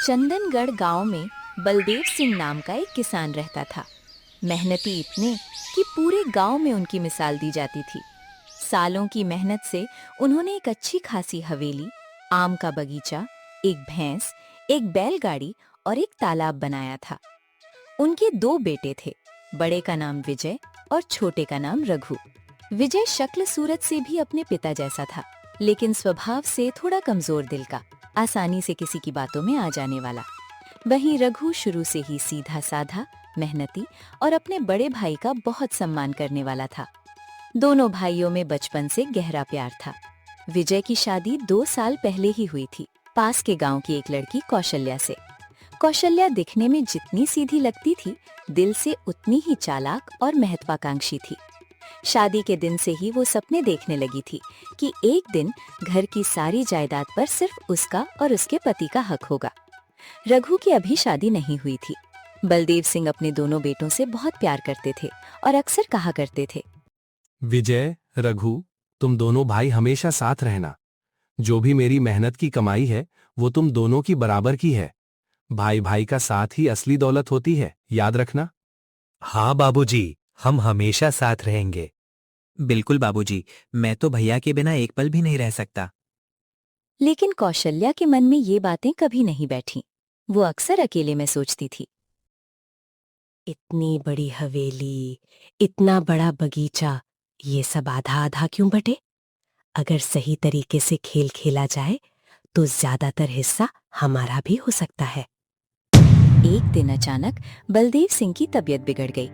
चंदनगढ़ गांव में बलदेव सिंह नाम का एक किसान रहता था। मेहनती इतने कि पूरे गांव में उनकी मिसाल दी जाती थी। सालों की मेहनत से उन्होंने एक अच्छी खासी हवेली, आम का बगीचा, एक भैंस, एक बैलगाड़ी और एक तालाब बनाया था। उनके दो बेटे थे, बड़े का नाम विजय और छोटे का नाम रघु। विजय शक्ल सूरत से भी अपने पिता जैसा था, लेकिन स्वभाव से थोड़ा कमजोर दिल का, आसानी से किसी की बातों में आ जाने वाला। वहीं रघु शुरू से ही सीधा साधा, मेहनती और अपने बड़े भाई का बहुत सम्मान करने वाला था। दोनों भाइयों में बचपन से गहरा प्यार था। विजय की शादी 2 साल पहले ही हुई थी, पास के गांव की एक लड़की कौशल्या से। कौशल्या दिखने में जितनी सीधी लगती थी, दिल से उतनी ही चालाक और महत्वाकांक्षी थी। शादी के दिन से ही वो सपने देखने लगी थी कि एक दिन घर की सारी जायदाद पर सिर्फ उसका और उसके पति का हक होगा। रघु की अभी शादी नहीं हुई थी। बलदेव सिंह अपने दोनों बेटों से बहुत प्यार करते थे और अक्सर कहा करते थे, विजय, रघु, तुम दोनों भाई हमेशा साथ रहना। जो भी मेरी मेहनत की कमाई है वो तुम दोनों की बराबर की है। भाई भाई का साथ ही असली दौलत होती है, याद रखना। हाँ बाबूजी, हम हमेशा साथ रहेंगे। बिल्कुल बाबूजी, मैं तो भैया के बिना एक पल भी नहीं रह सकता। लेकिन कौशल्या के मन में ये बातें कभी नहीं बैठीं। वो अक्सर अकेले में सोचती थी, इतनी बड़ी हवेली, इतना बड़ा बगीचा, ये सब आधा आधा क्यों बटे? अगर सही तरीके से खेल खेला जाए तो ज्यादातर हिस्सा हमारा भी हो सकता है। एक दिन अचानक बलदेव सिंह की तबीयत बिगड़ गई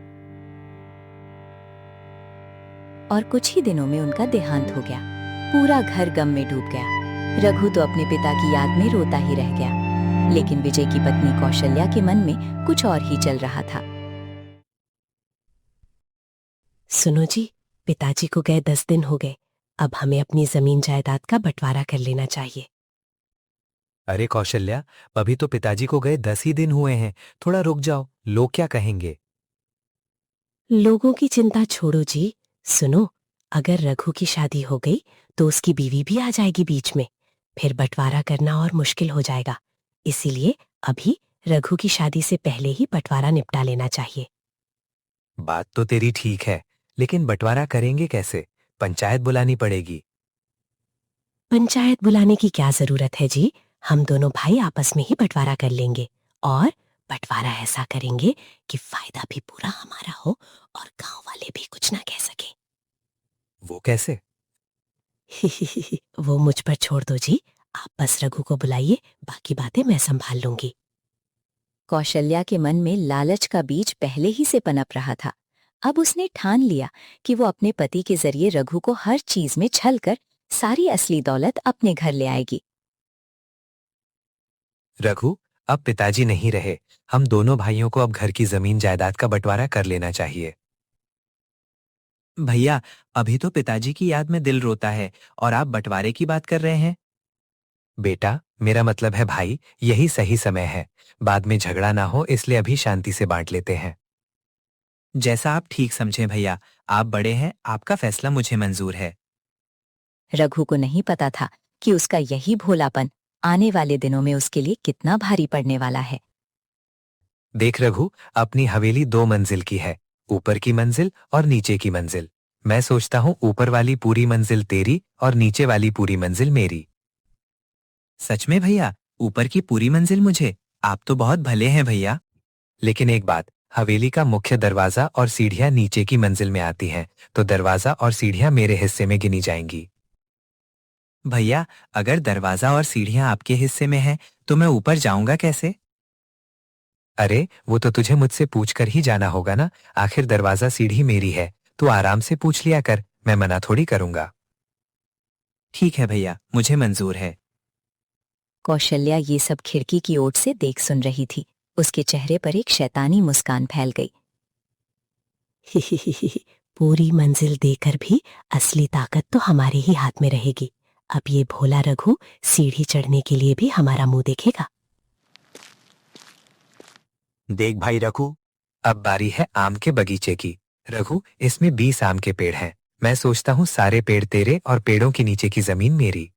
और कुछ ही दिनों में उनका देहांत हो गया। पूरा घर गम में डूब गया। रघु तो अपने पिता की याद में रोता ही रह गया, लेकिन विजय की पत्नी कौशल्या के मन में कुछ और ही चल रहा था। सुनो जी, पिताजी को गए 10 दिन हो गए। अब हमें अपनी जमीन जायदाद का बंटवारा कर लेना चाहिए। अरे कौशल्या, अभी तो पिताजी को गए 10 ही दिन हुए हैं, थोड़ा रुक जाओ, लोग क्या कहेंगे। लोगों की चिंता छोड़ो जी। सुनो, अगर रघु की शादी हो गई तो उसकी बीवी भी आ जाएगी बीच में, फिर बंटवारा करना और मुश्किल हो जाएगा। इसीलिए अभी रघु की शादी से पहले ही बंटवारा निपटा लेना चाहिए। बात तो तेरी ठीक है, लेकिन बंटवारा करेंगे कैसे? पंचायत बुलानी पड़ेगी। पंचायत बुलाने की क्या जरूरत है जी? हम दोनों भाई आपस में ही बंटवारा कर लेंगे और बंटवारा ऐसा करेंगे कि फायदा भी पूरा हमारा हो और गांव वाले भी कुछ ना कह सके। वो कैसे? वो मुझ पर छोड़ दो जी। आप बस रघु को बुलाइए, बाकी बातें मैं संभाल लूंगी। कौशल्या के मन में लालच का बीज पहले ही से पनप रहा था। अब उसने ठान लिया कि वो अपने पति के जरिए रघु को हर चीज में छल कर सारी असली दौलत अपने घर ले आएगी। रघु, अब पिताजी नहीं रहे, हम दोनों भाइयों को अब घर की जमीन जायदाद का बंटवारा कर लेना चाहिए। भैया, अभी तो पिताजी की याद में दिल रोता है और आप बंटवारे की बात कर रहे हैं। बेटा, मेरा मतलब है भाई, यही सही समय है। बाद में झगड़ा ना हो, इसलिए अभी शांति से बांट लेते हैं। जैसा आप ठीक समझें भैया, आप बड़े हैं, आपका फैसला मुझे मंजूर है। रघु को नहीं पता था कि उसका यही भोलापन आने वाले दिनों में उसके लिए कितना भारी पड़ने वाला है। देख रघु, अपनी हवेली 2 मंजिल की है, ऊपर की मंजिल और नीचे की मंजिल। मैं सोचता हूँ ऊपर वाली पूरी मंजिल तेरी और नीचे वाली पूरी मंजिल मेरी। सच में भैया? ऊपर की पूरी मंजिल मुझे? आप तो बहुत भले हैं भैया। लेकिन एक बात, हवेली का मुख्य दरवाजा और सीढ़ियां नीचे की मंजिल में आती हैं, तो दरवाजा और सीढ़ियां मेरे हिस्से में गिनी जाएंगी। भैया, अगर दरवाजा और सीढ़ियां आपके हिस्से में हैं, तो मैं ऊपर जाऊंगा कैसे? अरे, वो तो तुझे मुझसे पूछ कर ही जाना होगा ना। आखिर दरवाजा सीढ़ी मेरी है, तू आराम से पूछ लिया कर, मैं मना थोड़ी करूंगा। ठीक है भैया, मुझे मंजूर है। कौशल्या ये सब खिड़की की ओर से देख सुन रही थी। उसके चेहरे पर एक शैतानी मुस्कान फैल गई। पूरी मंजिल देकर भी असली ताकत तो हमारे ही हाथ में रहेगी। अब ये भोला रघु सीढ़ी चढ़ने के लिए भी हमारा मुंह देखेगा। देख भाई रघु, अब बारी है आम के बगीचे की। रघु, इसमें 20 आम के पेड़ हैं। मैं सोचता हूँ सारे पेड़ तेरे और पेड़ों के नीचे की जमीन मेरी।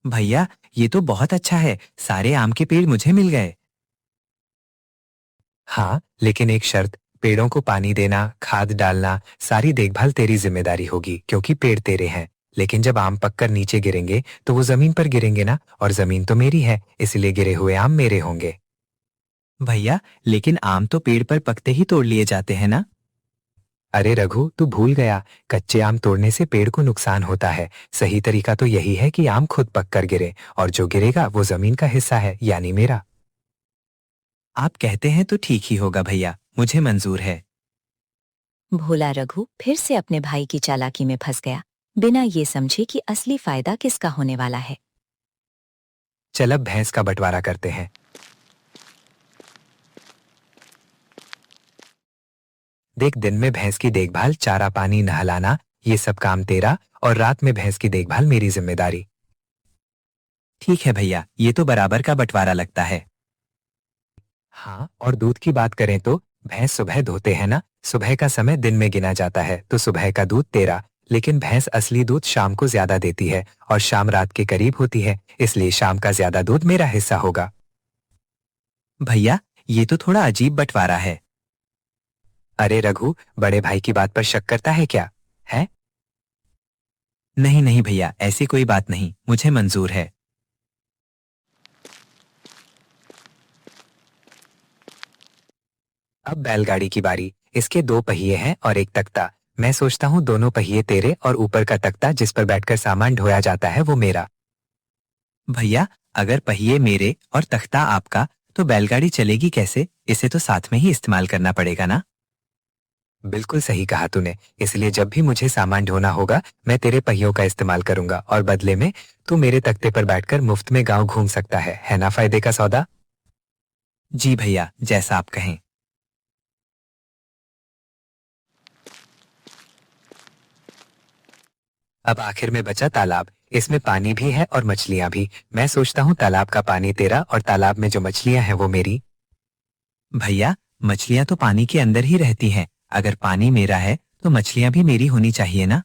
भैया, ये तो बहुत अच्छा है, सारे आम के पेड़ मुझे मिल गए। हाँ, लेकिन एक शर्त, पेड़ों को पानी देना, खाद डालना, सारी देखभाल तेरी जिम्मेदारी होगी क्योंकि पेड़ तेरे हैं। लेकिन जब आम पककर नीचे गिरेंगे तो वो जमीन पर गिरेंगे ना, और जमीन तो मेरी है, इसलिए गिरे हुए आम मेरे होंगे। भैया, लेकिन आम तो पेड़ पर पकते ही तोड़ लिए जाते हैं ना? अरे रघु, तू भूल गया, कच्चे आम तोड़ने से पेड़ को नुकसान होता है। सही तरीका तो यही है कि आम खुद पककर गिरे, और जो गिरेगा वो जमीन का हिस्सा है, यानी मेरा। आप कहते हैं तो ठीक ही होगा भैया, मुझे मंजूर है। भोला रघु फिर से अपने भाई की चालाकी में फंस गया, बिना ये समझे कि असली फायदा किसका होने वाला है। चल अब भैंस का बंटवारा करते हैं। देख, दिन में भैंस की देखभाल, चारा पानी नहलाना, ये सब काम तेरा, और रात में भैंस की देखभाल मेरी जिम्मेदारी। ठीक है भैया, ये तो बराबर का बंटवारा लगता है। हाँ, और दूध की बात करें तो भैंस सुबह धोते हैं ना, सुबह का समय दिन में गिना जाता है, तो सुबह का दूध तेरा। लेकिन भैंस असली दूध शाम को ज्यादा देती है, और शाम रात के करीब होती है, इसलिए शाम का ज्यादा दूध मेरा हिस्सा होगा। भैया, ये तो थोड़ा अजीब बंटवारा है। अरे रघु, बड़े भाई की बात पर शक करता है क्या? है? नहीं नहीं भैया, ऐसी कोई बात नहीं, मुझे मंजूर है। अब बैलगाड़ी की बारी। इसके 2 पहिए हैं और एक तख्ता। मैं सोचता हूँ दोनों पहिए तेरे और ऊपर का तख्ता जिस पर बैठकर सामान ढोया जाता है वो मेरा। भैया, अगर पहिए मेरे और तख्ता आपका, तो बैलगाड़ी चलेगी कैसे? इसे तो साथ में ही इस्तेमाल करना पड़ेगा ना? बिल्कुल सही कहा तूने, इसलिए जब भी मुझे सामान ढोना होगा मैं तेरे पहियों का इस्तेमाल करूंगा, और बदले में तू मेरे तख्ते पर बैठकर मुफ्त में गांव घूम सकता है ना? फायदे का सौदा। जी भैया, जैसा आप कहें। अब आखिर में बचा तालाब। इसमें पानी भी है और मछलियां भी। मैं सोचता हूँ तालाब का पानी तेरा और तालाब में जो मछलियां हैं वो मेरी। भैया, मछलियां तो पानी के अंदर ही रहती हैं। अगर पानी मेरा है तो मछलियां भी मेरी होनी चाहिए ना?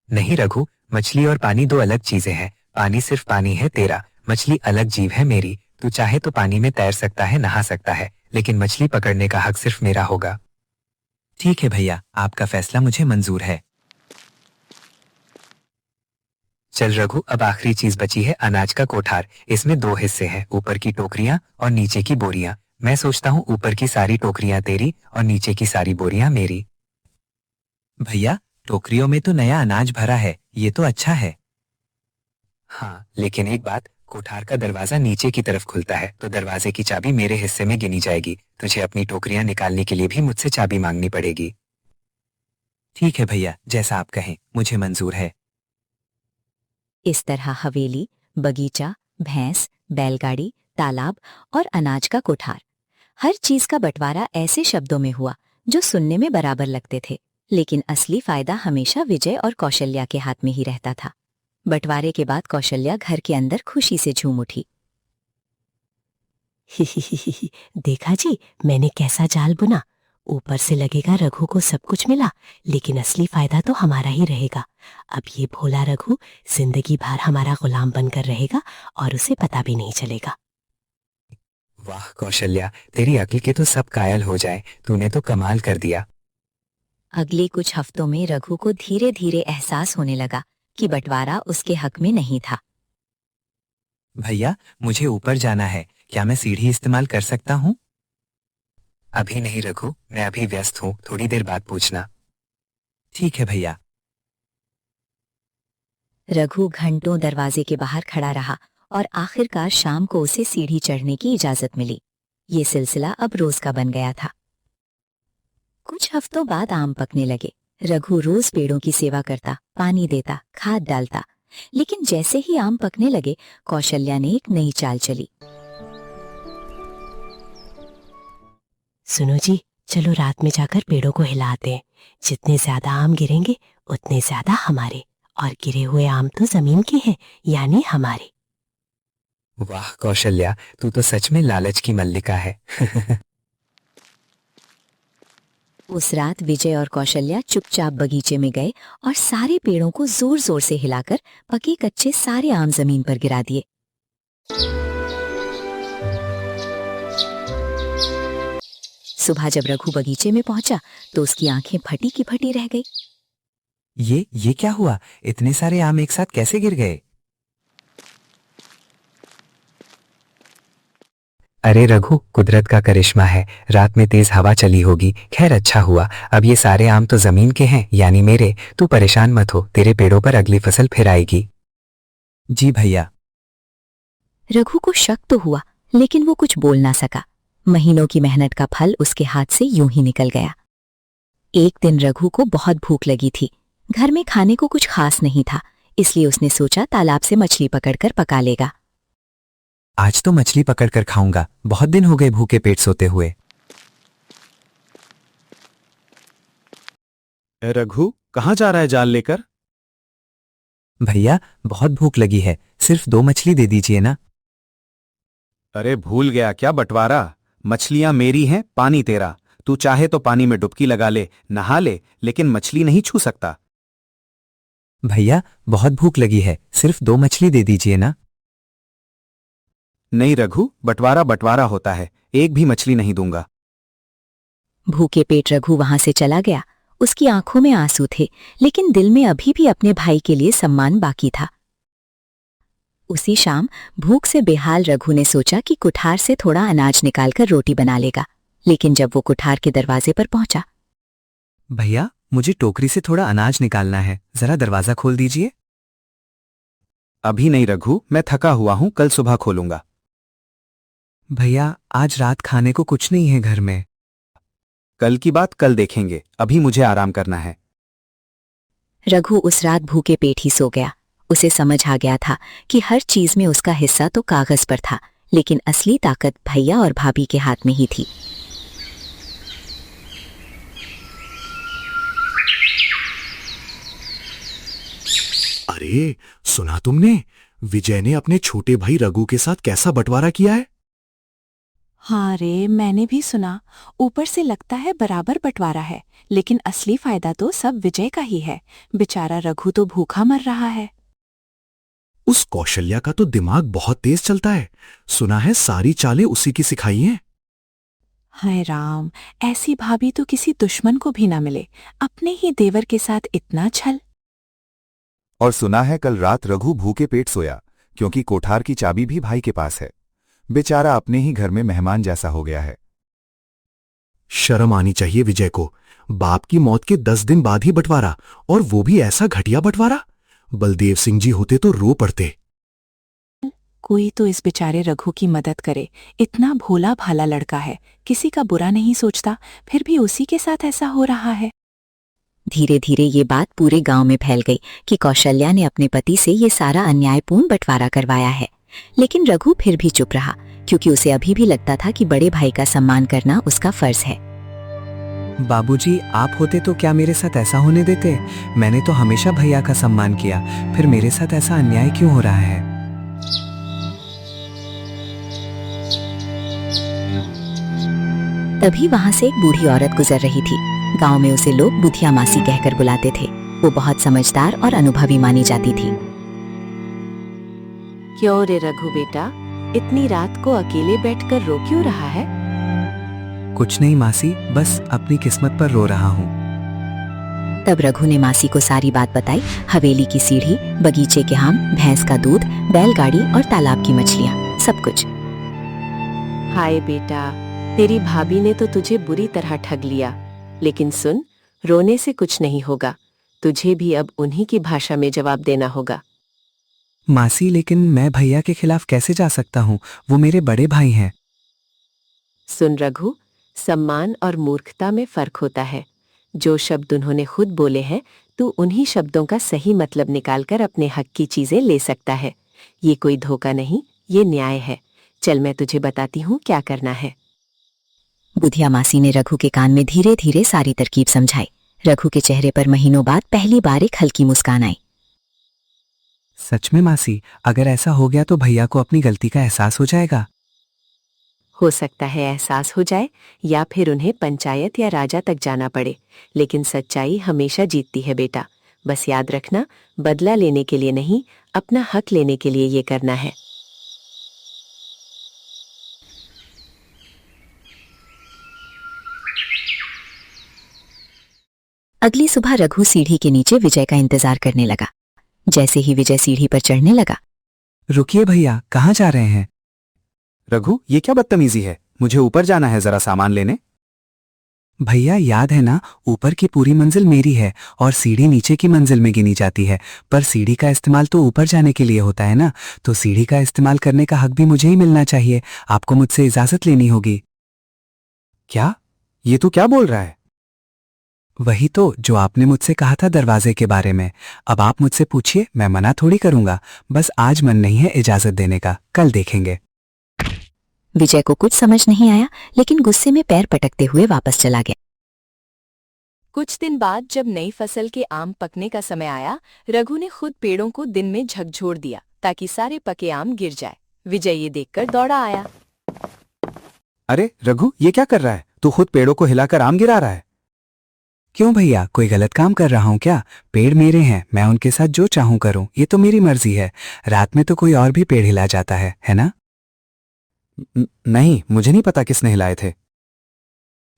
नहीं रघु, मछली और पानी 2 अलग चीजें हैं। पानी सिर्फ पानी है तेरा, मछली अलग जीव है मेरी। तू चाहे तो पानी में तैर सकता है, नहा सकता है, लेकिन मछली पकड़ने का हक सिर्फ मेरा होगा। ठीक है भैया, आपका फैसला मुझे मंजूर है। चल रघु, अब आखिरी चीज बची है, अनाज का कोठार। इसमें 2 हिस्से हैं, ऊपर की टोकरियां और नीचे की बोरियां। मैं सोचता हूँ ऊपर की सारी टोकरियां तेरी और नीचे की सारी बोरियां मेरी। भैया, टोकरियों में तो नया अनाज भरा है, ये तो अच्छा है। हाँ, लेकिन एक बात, कोठार का दरवाजा नीचे की तरफ खुलता है, तो दरवाजे की चाबी मेरे हिस्से में गिनी जाएगी। तुझे अपनी टोकरियां निकालने के लिए भी मुझसे चाबी मांगनी पड़ेगी। ठीक है भैया, जैसा आप कहें, मुझे मंजूर है। इस तरह हवेली, बगीचा, भैंस, बैलगाड़ी, तालाब और अनाज का कोठार, हर चीज का बंटवारा ऐसे शब्दों में हुआ जो सुनने में बराबर लगते थे, लेकिन असली फायदा हमेशा विजय और कौशल्या के हाथ में ही रहता था। बंटवारे के बाद कौशल्या घर के अंदर खुशी से झूम उठी। देखा जी, मैंने कैसा जाल बुना। ऊपर से लगेगा रघु को सब कुछ मिला, लेकिन असली फायदा तो हमारा ही रहेगा। अब ये भोला रघु जिंदगी भर हमारा गुलाम बनकर रहेगा और उसे पता भी नहीं चलेगा। वाह कौशल्या, तेरी अक्ल के तो सब कायल हो जाए, तूने तो कमाल कर दिया। अगले कुछ हफ्तों में रघु को धीरे धीरे एहसास होने लगा कि बंटवारा उसके हक में नहीं था। भैया, मुझे ऊपर जाना है, क्या मैं सीढ़ी इस्तेमाल कर सकता हूँ? अभी नहीं रघु, मैं अभी व्यस्त हूँ, थोड़ी देर बाद पूछना। ठीक है भैया। रघु घंटों दरवाजे के बाहर खड़ा रहा और आखिरकार शाम को उसे सीढ़ी चढ़ने की इजाजत मिली। ये सिलसिला अब रोज का बन गया था। कुछ हफ्तों बाद आम पकने लगे। रघु रोज पेड़ों की सेवा करता, पानी देता, खाद डालता, लेकिन जैसे ही आम पकने लगे, कौशल्या ने एक नई चाल चली। सुनो जी, चलो रात में जाकर पेड़ों को हिलाते हैं। जितने ज्यादा आम गिरेंगे उतने ज्यादा हमारे, और गिरे हुए आम तो जमीन के हैं, यानी हमारे। वाह कौशल्या, तू तो सच में लालच की मल्लिका है। उस रात विजय और कौशल्या चुपचाप बगीचे में गए और सारे पेड़ों को जोर जोर से हिलाकर पके कच्चे सारे आम जमीन पर गिरा दिए। सुबह जब रघु बगीचे में पहुंचा तो उसकी आंखें फटी की फटी रह गई। ये क्या हुआ? इतने सारे आम एक साथ कैसे गिर गए? अरे रघु, कुदरत का करिश्मा है। रात में तेज हवा चली होगी। खैर अच्छा हुआ, अब ये सारे आम तो जमीन के हैं, यानी मेरे। तू परेशान मत हो, तेरे पेड़ों पर अगली फसल फिर आएगी। जी भैया। रघु को शक तो हुआ लेकिन वो कुछ बोल ना सका। महीनों की मेहनत का फल उसके हाथ से यूं ही निकल गया। एक दिन रघु को बहुत भूख लगी थी। घर में खाने को कुछ खास नहीं था, इसलिए उसने सोचा तालाब से मछली पकड़कर पका लेगा। आज तो मछली पकड़कर खाऊंगा, बहुत दिन हो गए भूखे पेट सोते हुए। ए रघु, कहाँ जा रहा है जाल लेकर? भैया बहुत भूख लगी है, सिर्फ 2 मछली दे दीजिए ना। अरे भूल गया क्या बंटवारा? मछलियां मेरी हैं, पानी तेरा। तू चाहे तो पानी में डुबकी लगा ले, नहा ले, लेकिन मछली नहीं छू सकता। भैया बहुत भूख लगी है, सिर्फ 2 मछली दे दीजिए ना। नहीं रघु, बंटवारा बंटवारा होता है, एक भी मछली नहीं दूंगा। भूखे पेट रघु वहां से चला गया। उसकी आंखों में आंसू थे लेकिन दिल में अभी भी अपने भाई के लिए सम्मान बाकी था। उसी शाम भूख से बेहाल रघु ने सोचा कि कुठार से थोड़ा अनाज निकालकर रोटी बना लेगा, लेकिन जब वो कुठार के दरवाजे पर पहुंचा। भैया मुझे टोकरी से थोड़ा अनाज निकालना है, जरा दरवाजा खोल दीजिए। अभी नहीं रघु, मैं थका हुआ हूं, कल सुबह खोलूंगा। भैया आज रात खाने को कुछ नहीं है घर में। कल की बात कल देखेंगे, अभी मुझे आराम करना है। रघु उस रात भूखे पेट ही सो गया। उसे समझ आ गया था कि हर चीज में उसका हिस्सा तो कागज पर था, लेकिन असली ताकत भैया और भाभी के हाथ में ही थी। अरे सुना तुमने, विजय ने अपने छोटे भाई रघु के साथ कैसा बंटवारा किया है? हाँ रे, मैंने भी सुना। ऊपर से लगता है बराबर बंटवारा है, लेकिन असली फायदा तो सब विजय का ही है। बेचारा रघु तो भूखा मर रहा है। उस कौशल्या का तो दिमाग बहुत तेज चलता है। सुना है सारी चालें उसी की सिखाई हैं। हाय राम, ऐसी भाभी तो किसी दुश्मन को भी ना मिले। अपने ही देवर के साथ इतना छल। और सुना है कल रात रघु भूखे पेट सोया, क्योंकि कोठार की चाबी भी भाई के पास है। बेचारा अपने ही घर में मेहमान जैसा हो गया है। शर्म आनी चाहिए विजय को। बाप की मौत के 10 दिन बाद ही बंटवारा, और वो भी ऐसा घटिया बंटवारा। बलदेव सिंह जी होते तो रो पड़ते। कोई तो इस बेचारे रघु की मदद करे। इतना भोला भाला लड़का है, किसी का बुरा नहीं सोचता, फिर भी उसी के साथ ऐसा हो रहा है। धीरे धीरे ये बात पूरे गांव में फैल गई कि कौशल्या ने अपने पति से ये सारा अन्यायपूर्ण बंटवारा करवाया है। लेकिन रघु फिर भी चुप रहा, क्योंकि उसे अभी भी लगता था कि बड़े भाई का सम्मान करना उसका फर्ज है। बाबूजी आप होते तो क्या मेरे साथ ऐसा होने देते? मैंने तो हमेशा भैया का सम्मान किया, फिर मेरे साथ ऐसा अन्याय क्यों हो रहा है? तभी वहां से एक बूढ़ी औरत गुजर रही थी। गांव में उसे लोग बुधिया मासी कहकर बुलाते थे। वो बहुत समझदार और अनुभवी मानी जाती थी। क्यों रे रघु बेटा, इतनी रात को अकेले बैठकर रो क्यों रहा है? कुछ नहीं मासी, बस अपनी किस्मत पर रो रहा हूँ। तब रघु ने मासी को सारी बात बताई। हवेली की सीढ़ी, बगीचे के आम, भैंस का दूध, बैलगाड़ी और तालाब की मछलियाँ, सब कुछ। हाय बेटा, तेरी भाभी ने तो तुझे बुरी तरह ठग लिया। लेकिन सुन, रोने से कुछ नहीं होगा। तुझे भी अब उन्हीं की भाषा में जवाब देना होगा। मासी लेकिन मैं भैया के खिलाफ कैसे जा सकता हूँ? वो मेरे बड़े भाई हैं। सुन रघु, सम्मान और मूर्खता में फर्क होता है। जो शब्द उन्होंने खुद बोले हैं, तू उन्हीं शब्दों का सही मतलब निकालकर अपने हक की चीजें ले सकता है। ये कोई धोखा नहीं, ये न्याय है। चल मैं तुझे बताती हूँ क्या करना है। बुधिया मासी ने रघु के कान में धीरे धीरे सारी तरकीब समझाई। रघु के चेहरे पर महीनों बाद पहली बार एक हल्की मुस्कान आई। सच में मासी, अगर ऐसा हो गया तो भैया को अपनी गलती का एहसास हो जाएगा। हो सकता है एहसास हो जाए, या फिर उन्हें पंचायत या राजा तक जाना पड़े, लेकिन सच्चाई हमेशा जीतती है बेटा। बस याद रखना, बदला लेने के लिए नहीं, अपना हक लेने के लिए ये करना है। अगली सुबह रघु सीढ़ी के नीचे विजय का इंतजार करने लगा। जैसे ही विजय सीढ़ी पर चढ़ने लगा, रुकिए भैया, कहाँ जा रहे हैं? रघु, ये क्या बदतमीजी है? मुझे ऊपर जाना है जरा सामान लेने। भैया याद है ना, ऊपर की पूरी मंजिल मेरी है और सीढ़ी नीचे की मंजिल में गिनी जाती है। पर सीढ़ी का इस्तेमाल तो ऊपर जाने के लिए होता है ना, तो सीढ़ी का इस्तेमाल करने का हक भी मुझे ही मिलना चाहिए। आपको मुझसे इजाजत लेनी होगी। क्या? ये तू क्या बोल रहा है? वही तो जो आपने मुझसे कहा था दरवाजे के बारे में। अब आप मुझसे पूछिए, मैं मना थोड़ी करूंगा। बस आज मन नहीं है इजाजत देने का, कल देखेंगे। विजय को कुछ समझ नहीं आया, लेकिन गुस्से में पैर पटकते हुए वापस चला गया। कुछ दिन बाद जब नई फसल के आम पकने का समय आया, रघु ने खुद पेड़ों को दिन में झकझोर दिया ताकि सारे पके आम गिर जाए। विजय ये देखकर दौड़ा आया। अरे रघु, ये क्या कर रहा है? तू खुद पेड़ों को हिलाकर आम गिरा रहा है। क्यों भैया, कोई गलत काम कर रहा हूं क्या? पेड़ मेरे हैं, मैं उनके साथ जो चाहूं करूं, ये तो मेरी मर्जी है। रात में तो कोई और भी पेड़ हिला जाता है ना? नहीं, मुझे नहीं पता किसने हिलाए थे।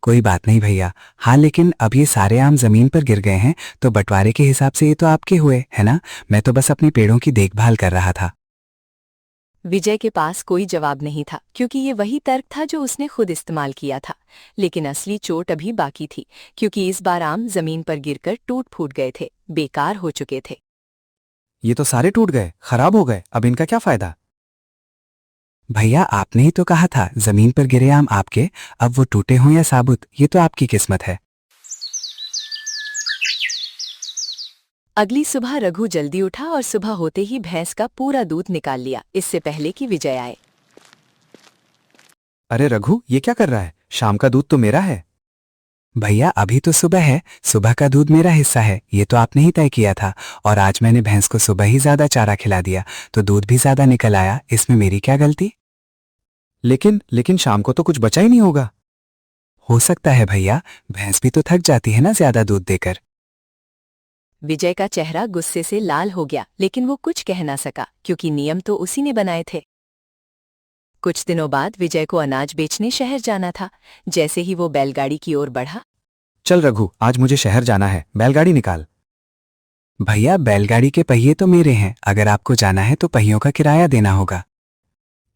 कोई बात नहीं भैया। हाँ, लेकिन अब ये सारे आम जमीन पर गिर गए हैं, तो बंटवारे के हिसाब से ये तो आपके हुए, है ना? मैं तो बस अपनी पेड़ों की देखभाल कर रहा था। विजय के पास कोई जवाब नहीं था, क्योंकि ये वही तर्क था जो उसने खुद इस्तेमाल किया था। लेकिन असली चोट अभी बाकी थी, क्योंकि इस बार आम जमीन पर गिरकर टूट फूट गए थे, बेकार हो चुके थे। ये तो सारे टूट गए, खराब हो गए। अब इनका क्या फायदा? भैया आपने ही तो कहा था जमीन पर गिरे आम आपके। अब वो टूटे हों या साबुत, ये तो आपकी किस्मत है। अगली सुबह रघु जल्दी उठा और सुबह होते ही भैंस का पूरा दूध निकाल लिया, इससे पहले कि विजय आए। अरे रघु, ये क्या कर रहा है? शाम का दूध तो मेरा है। भैया अभी तो सुबह है, सुबह का दूध मेरा हिस्सा है, ये तो आपने ही तय किया था। और आज मैंने भैंस को सुबह ही ज्यादा चारा खिला दिया, तो दूध भी ज्यादा निकल आया। इसमें मेरी क्या गलती? लेकिन शाम को तो कुछ बचा ही नहीं होगा। हो सकता है भैया, भैंस भी तो थक जाती है ना ज्यादा दूध देकर। विजय का चेहरा गुस्से से लाल हो गया, लेकिन वो कुछ कह ना सका, क्योंकि नियम तो उसी ने बनाए थे। कुछ दिनों बाद विजय को अनाज बेचने शहर जाना था। जैसे ही वो बैलगाड़ी की ओर बढ़ा, चल रघु, आज मुझे शहर जाना है, बैलगाड़ी निकाल। भैया बैलगाड़ी के पहिए तो मेरे हैं, अगर आपको जाना है तो पहियों का किराया देना होगा।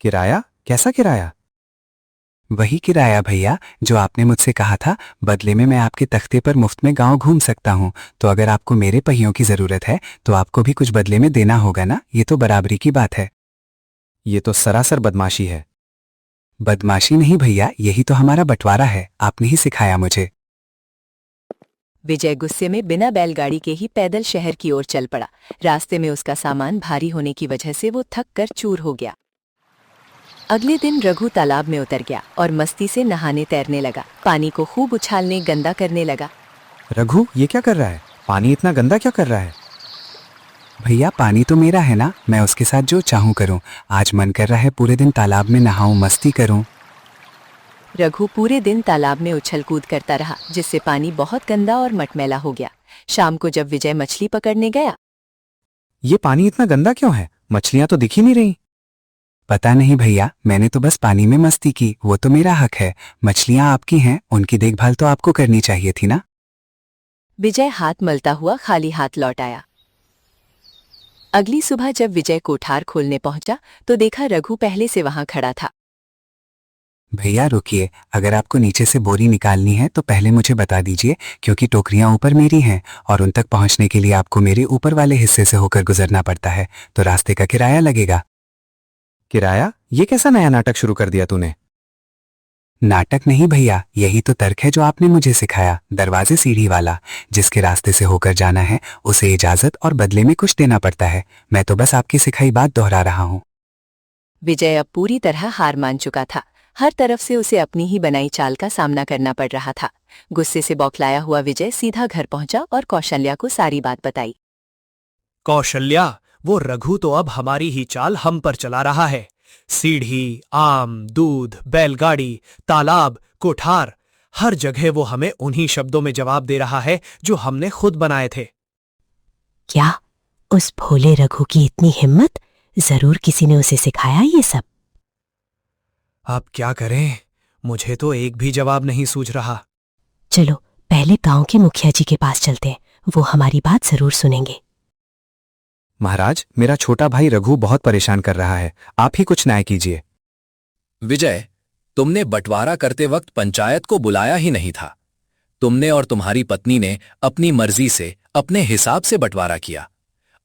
किराया? कैसा किराया? वही किराया भैया जो आपने मुझसे कहा था। बदले में मैं आपके तख्ते पर मुफ्त में गांव घूम सकता हूं, तो अगर आपको मेरे पहियों की जरूरत है तो आपको भी कुछ बदले में देना होगा ना। ये तो बराबरी की बात है। ये तो सरासर बदमाशी है। बदमाशी नहीं भैया, यही तो हमारा बंटवारा है, आपने ही सिखाया मुझे। विजय गुस्से में बिना बैलगाड़ी के ही पैदल शहर की ओर चल पड़ा। रास्ते में उसका सामान भारी होने की वजह से वो थक कर चूर हो गया। अगले दिन रघु तालाब में उतर गया और मस्ती से नहाने तैरने लगा। पानी को खूब उछालने गंदा करने लगा। रघु, ये क्या कर रहा है? पानी इतना गंदा क्या कर रहा है? भैया पानी तो मेरा है ना, मैं उसके साथ जो चाहूं करूं। आज मन कर रहा है पूरे दिन तालाब में नहाऊं, मस्ती करूं। रघु पूरे दिन तालाब में उछल कूद करता रहा, जिससे पानी बहुत गंदा और मटमैला हो गया। शाम को जब विजय मछली पकड़ने गया, ये पानी इतना गंदा क्यों है? मछलियां तो दिख ही नहीं रही। पता नहीं भैया, मैंने तो बस पानी में मस्ती की, वो तो मेरा हक है। मछलियां आपकी हैं, उनकी देखभाल तो आपको करनी चाहिए थी ना। विजय हाथ मलता हुआ खाली हाथ लौट आया। अगली सुबह जब विजय कोठार खोलने पहुंचा तो देखा रघु पहले से वहां खड़ा था। भैया रुकिए, अगर आपको नीचे से बोरी निकालनी है तो पहले मुझे बता दीजिए, क्योंकि टोकरियां ऊपर मेरी हैं और उन तक पहुंचने के लिए आपको मेरे ऊपर वाले हिस्से से होकर गुजरना पड़ता है, तो रास्ते का किराया लगेगा। किराया? ये कैसा नया नाटक शुरू कर दिया तूने? नाटक नहीं भैया, यही तो तर्क है जो आपने मुझे सिखाया, दरवाजे सीढ़ी वाला। जिसके रास्ते से होकर जाना है उसे इजाजत और बदले में कुछ देना पड़ता है। मैं तो बस आपकी सिखाई बात दोहरा रहा हूं। विजय अब पूरी तरह हार मान चुका था। हर तरफ से उसे अपनी ही बनाई चाल का सामना करना पड़ रहा था। गुस्से से बौखलाया हुआ विजय सीधा घर पहुंचा और कौशल्या को सारी बात बताई। कौशल्या, वो रघु तो अब हमारी ही चाल हम पर चला रहा है। सीढ़ी, आम, दूध, बैलगाड़ी, तालाब, कोठार, हर जगह वो हमें उन्हीं शब्दों में जवाब दे रहा है जो हमने खुद बनाए थे। क्या उस भोले रघु की इतनी हिम्मत? जरूर किसी ने उसे सिखाया ये सब। अब क्या करें? मुझे तो एक भी जवाब नहीं सूझ रहा। चलो पहले गांव के मुखिया जी के पास चलते हैं, वो हमारी बात जरूर सुनेंगे। महाराज, मेरा छोटा भाई रघु बहुत परेशान कर रहा है, आप ही कुछ न्याय कीजिए। विजय, तुमने बंटवारा करते वक्त पंचायत को बुलाया ही नहीं था। तुमने और तुम्हारी पत्नी ने अपनी मर्जी से अपने हिसाब से बंटवारा किया।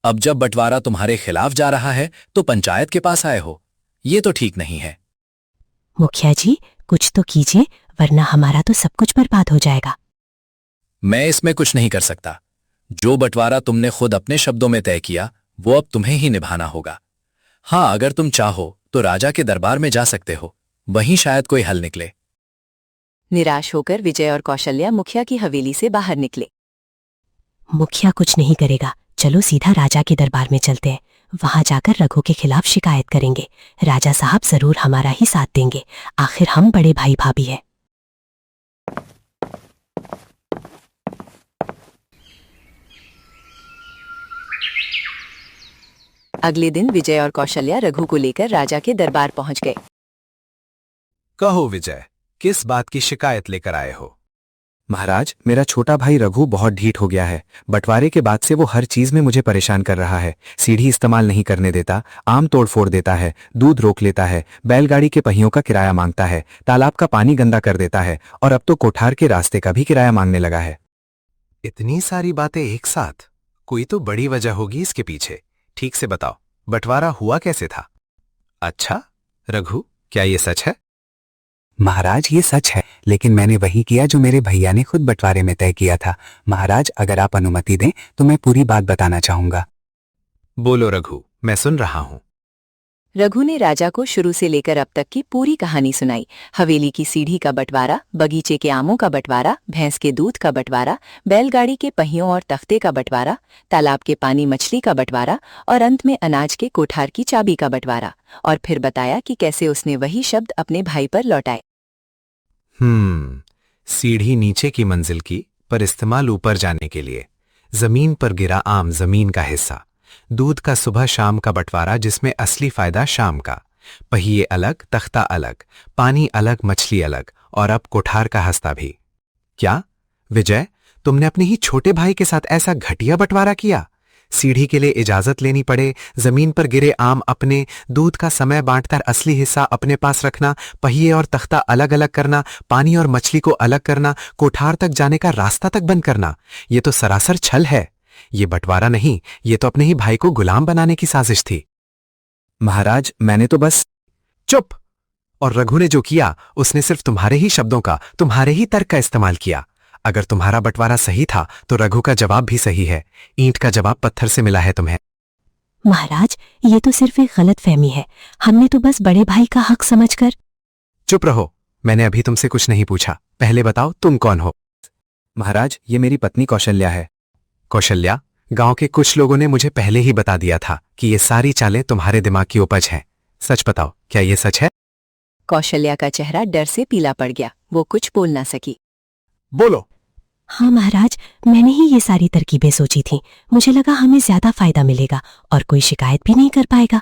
अब जब बंटवारा तुम्हारे खिलाफ जा रहा है तो पंचायत के पास आए हो, ये तो ठीक नहीं है। मुखिया जी, कुछ तो कीजिए, वरना हमारा तो सब कुछ बर्बाद हो जाएगा। मैं इसमें कुछ नहीं कर सकता। जो बंटवारा तुमने खुद अपने शब्दों में तय किया वो अब तुम्हें ही निभाना होगा। हाँ, अगर तुम चाहो तो राजा के दरबार में जा सकते हो, वहीं शायद कोई हल निकले। निराश होकर विजय और कौशल्या मुखिया की हवेली से बाहर निकले। मुखिया कुछ नहीं करेगा, चलो सीधा राजा के दरबार में चलते हैं। वहां जाकर रघु के खिलाफ शिकायत करेंगे। राजा साहब जरूर हमारा ही साथ देंगे, आखिर हम बड़े भाई भाभी हैं। अगले दिन विजय और कौशल्या रघु को लेकर राजा के दरबार पहुंच गए। कहो विजय, किस बात की शिकायत लेकर आए हो? महाराज, मेरा छोटा भाई रघु बहुत ढीठ हो गया है। बंटवारे के बाद से वो हर चीज में मुझे परेशान कर रहा है। सीढ़ी इस्तेमाल नहीं करने देता, आम तोड़ फोड़ देता है, दूध रोक लेता है, बैलगाड़ी के पहियों का किराया मांगता है, तालाब का पानी गंदा कर देता है और अब तो कोठार के रास्ते का भी किराया मांगने लगा है। इतनी सारी बातें एक साथ, कोई तो बड़ी वजह होगी इसके पीछे। ठीक से बताओ, बंटवारा हुआ कैसे था? अच्छा रघु, क्या ये सच है? महाराज, ये सच है, लेकिन मैंने वही किया जो मेरे भैया ने खुद बंटवारे में तय किया था। महाराज, अगर आप अनुमति दें तो मैं पूरी बात बताना चाहूंगा। बोलो रघु, मैं सुन रहा हूं। रघु ने राजा को शुरू से लेकर अब तक की पूरी कहानी सुनाई। हवेली की सीढ़ी का बंटवारा, बगीचे के आमों का बंटवारा, भैंस के दूध का बंटवारा, बैलगाड़ी के पहियों और तख्ते का बंटवारा, तालाब के पानी मछली का बंटवारा और अंत में अनाज के कोठार की चाबी का बंटवारा। और फिर बताया कि कैसे उसने वही शब्द अपने भाई पर लौटाए। सीढ़ी नीचे की मंजिल की, पर इस्तेमाल ऊपर जाने के लिए। जमीन पर गिरा आम जमीन का हिस्सा, दूध का सुबह शाम का बंटवारा जिसमें असली फायदा शाम का, पहिए अलग तख्ता अलग, पानी अलग मछली अलग और अब कोठार का हस्ता भी। क्या विजय, तुमने अपने ही छोटे भाई के साथ ऐसा घटिया बंटवारा किया? सीढ़ी के लिए इजाजत लेनी पड़े, जमीन पर गिरे आम अपने, दूध का समय बांटकर असली हिस्सा अपने पास रखना, पहिए और तख्ता अलग अलग करना, पानी और मछली को अलग करना, कोठार तक जाने का रास्ता तक बंद करना। ये तो सरासर छल है। ये बंटवारा नहीं, ये तो अपने ही भाई को गुलाम बनाने की साजिश थी। महाराज, मैंने तो बस। चुप! और रघु ने जो किया उसने सिर्फ तुम्हारे ही शब्दों का, तुम्हारे ही तर्क का इस्तेमाल किया। अगर तुम्हारा बंटवारा सही था तो रघु का जवाब भी सही है। ईंट का जवाब पत्थर से मिला है तुम्हें। महाराज, ये तो सिर्फ एक गलत फहमी है। हमने तो बस बड़े भाई का हक समझकर। चुप रहो, मैंने अभी तुमसे कुछ नहीं पूछा। पहले बताओ तुम कौन हो? महाराज, ये मेरी पत्नी कौशल्या है। कौशल्या, गांव के कुछ लोगों ने मुझे पहले ही बता दिया था कि ये सारी चालें तुम्हारे दिमाग की उपज हैं। सच बताओ, क्या ये सच है? कौशल्या का चेहरा डर से पीला पड़ गया। वो कुछ बोल ना सकी। बोलो। हाँ महाराज, मैंने ही ये सारी तरकीबें सोची थी। मुझे लगा हमें ज्यादा फायदा मिलेगा और कोई शिकायत भी नहीं कर पाएगा।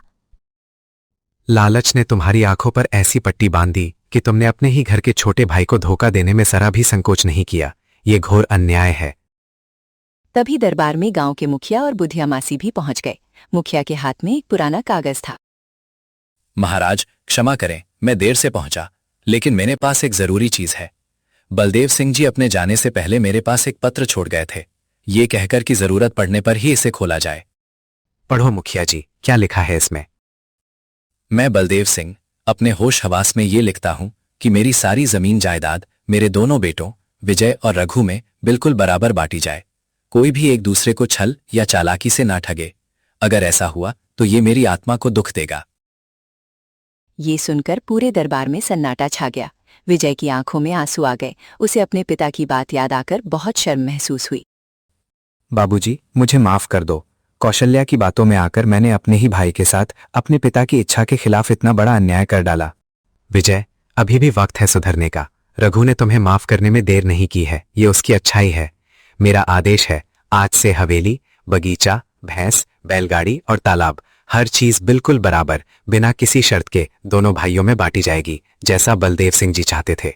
लालच ने तुम्हारी आंखों पर ऐसी पट्टी बांध दी कि तुमने अपने ही घर के छोटे भाई को धोखा देने में जरा भी संकोच नहीं किया। ये घोर अन्याय है। तभी दरबार में गांव के मुखिया और बुधिया मासी भी पहुंच गए। मुखिया के हाथ में एक पुराना कागज था। महाराज, क्षमा करें, मैं देर से पहुंचा, लेकिन मेरे पास एक जरूरी चीज है। बलदेव सिंह जी अपने जाने से पहले मेरे पास एक पत्र छोड़ गए थे, ये कहकर कि जरूरत पड़ने पर ही इसे खोला जाए। पढ़ो मुखिया जी, क्या लिखा है इसमें? मैं बलदेव सिंह अपने होश हवास में ये लिखता हूं कि मेरी सारी जमीन जायदाद मेरे दोनों बेटों विजय और रघु में बिल्कुल बराबर बांटी जाए। कोई भी एक दूसरे को छल या चालाकी से ना ठगे। अगर ऐसा हुआ तो ये मेरी आत्मा को दुख देगा। ये सुनकर पूरे दरबार में सन्नाटा छा गया। विजय की आंखों में आंसू आ गए। उसे अपने पिता की बात याद आकर बहुत शर्म महसूस हुई। बाबूजी, मुझे माफ कर दो। कौशल्या की बातों में आकर मैंने अपने ही भाई के साथ अपने पिता की इच्छा के खिलाफ इतना बड़ा अन्याय कर डाला। विजय, अभी भी वक्त है सुधरने का। रघु ने तुम्हें माफ करने में देर नहीं की है, ये उसकी अच्छाई है। मेरा आदेश है, आज से हवेली, बगीचा, भैंस, बैलगाड़ी और तालाब, हर चीज बिल्कुल बराबर, बिना किसी शर्त के दोनों भाइयों में बांटी जाएगी, जैसा बलदेव सिंह जी चाहते थे।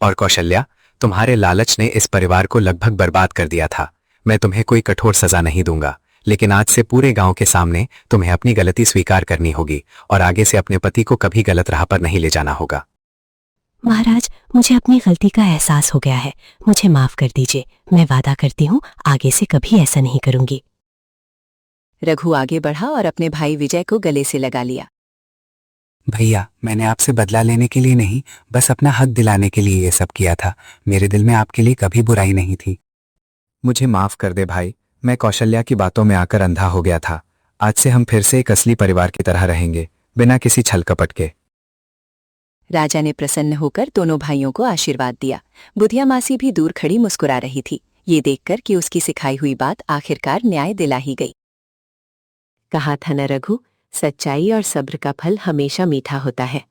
और कौशल्या, तुम्हारे लालच ने इस परिवार को लगभग बर्बाद कर दिया था। मैं तुम्हें कोई कठोर सजा नहीं दूंगा, लेकिन आज से पूरे गांव के सामने तुम्हें अपनी गलती स्वीकार करनी होगी और आगे से अपने पति को कभी गलत राह पर नहीं ले जाना होगा। महाराज, मुझे अपनी गलती का एहसास हो गया है, मुझे माफ कर दीजिए। मैं वादा करती हूँ आगे से कभी ऐसा नहीं करूंगी। रघु आगे बढ़ा और अपने भाई विजय को गले से लगा लिया। भैया, मैंने आपसे बदला लेने के लिए नहीं, बस अपना हक दिलाने के लिए ये सब किया था। मेरे दिल में आपके लिए कभी बुराई नहीं थी। मुझे माफ कर दे भाई, मैं कौशल्या की बातों में आकर अंधा हो गया था। आज से हम फिर से एक असली परिवार की तरह रहेंगे, बिना किसी छल कपट के। राजा ने प्रसन्न होकर दोनों भाइयों को आशीर्वाद दिया। बुधिया मासी भी दूर खड़ी मुस्कुरा रही थी, ये देखकर कि उसकी सिखाई हुई बात आखिरकार न्याय दिला ही गई। कहा था न रघु, सच्चाई और सब्र का फल हमेशा मीठा होता है।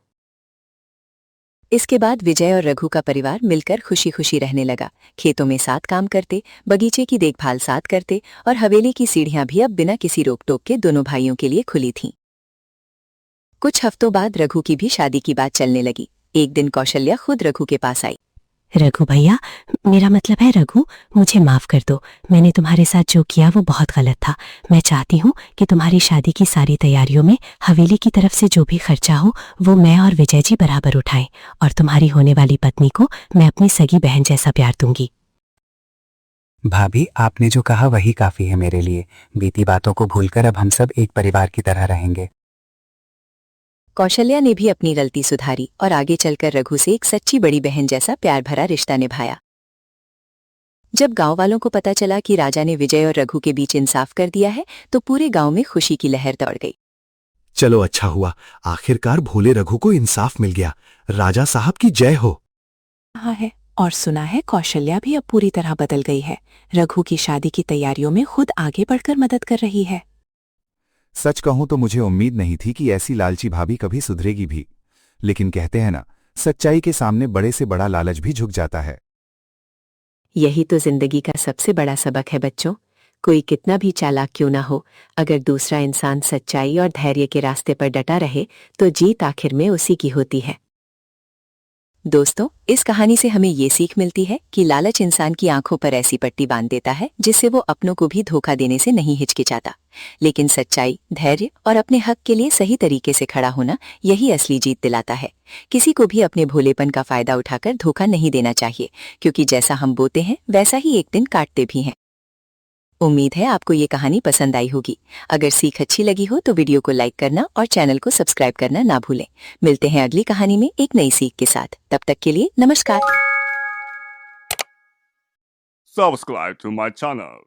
इसके बाद विजय और रघु का परिवार मिलकर खुशी खुशी रहने लगा। खेतों में साथ काम करते, बगीचे की देखभाल साथ करते और हवेली की सीढ़ियां भी अब बिना किसी रोक टोक के दोनों भाइयों के लिए खुली थीं। कुछ हफ्तों बाद रघु की भी शादी की बात चलने लगी। एक दिन कौशल्या खुद रघु के पास आई। रघु भैया, मेरा मतलब है रघु, मुझे माफ कर दो। मैंने तुम्हारे साथ जो किया वो बहुत गलत था। मैं चाहती हूँ कि तुम्हारी शादी की सारी तैयारियों में हवेली की तरफ से जो भी खर्चा हो वो मैं और विजय जी बराबर उठाएं, और तुम्हारी होने वाली पत्नी को मैं अपनी सगी बहन जैसा प्यार दूंगी। भाभी, आपने जो कहा वही काफी है मेरे लिए। बीती बातों को भूलकर अब हम सब एक परिवार की तरह रहेंगे। कौशल्या ने भी अपनी गलती सुधारी और आगे चलकर रघु से एक सच्ची बड़ी बहन जैसा प्यार भरा रिश्ता निभाया। जब गांव वालों को पता चला कि राजा ने विजय और रघु के बीच इंसाफ कर दिया है, तो पूरे गांव में खुशी की लहर दौड़ गई। चलो अच्छा हुआ, आखिरकार भोले रघु को इंसाफ मिल गया। राजा साहब की जय हो। हाँ है, और सुना है कौशल्या भी अब पूरी तरह बदल गई है। रघु की शादी की तैयारियों में खुद आगे बढ़कर मदद कर रही है। सच कहूं तो मुझे उम्मीद नहीं थी कि ऐसी लालची भाभी कभी सुधरेगी भी, लेकिन कहते हैं ना, सच्चाई के सामने बड़े से बड़ा लालच भी झुक जाता है। यही तो जिंदगी का सबसे बड़ा सबक है बच्चों। कोई कितना भी चालाक क्यों ना हो, अगर दूसरा इंसान सच्चाई और धैर्य के रास्ते पर डटा रहे तो जीत आखिर में उसी की होती है। दोस्तों, इस कहानी से हमें ये सीख मिलती है कि लालच इंसान की आंखों पर ऐसी पट्टी बांध देता है जिससे वो अपनों को भी धोखा देने से नहीं हिचकिचाता। लेकिन सच्चाई, धैर्य और अपने हक के लिए सही तरीके से खड़ा होना, यही असली जीत दिलाता है। किसी को भी अपने भोलेपन का फायदा उठाकर धोखा नहीं देना चाहिए, क्योंकि जैसा हम बोते हैं वैसा ही एक दिन काटते भी हैं। उम्मीद है आपको ये कहानी पसंद आई होगी। अगर सीख अच्छी लगी हो तो वीडियो को लाइक करना और चैनल को सब्सक्राइब करना ना भूलें। मिलते हैं अगली कहानी में एक नई सीख के साथ। तब तक के लिए नमस्कार। Subscribe to my channel.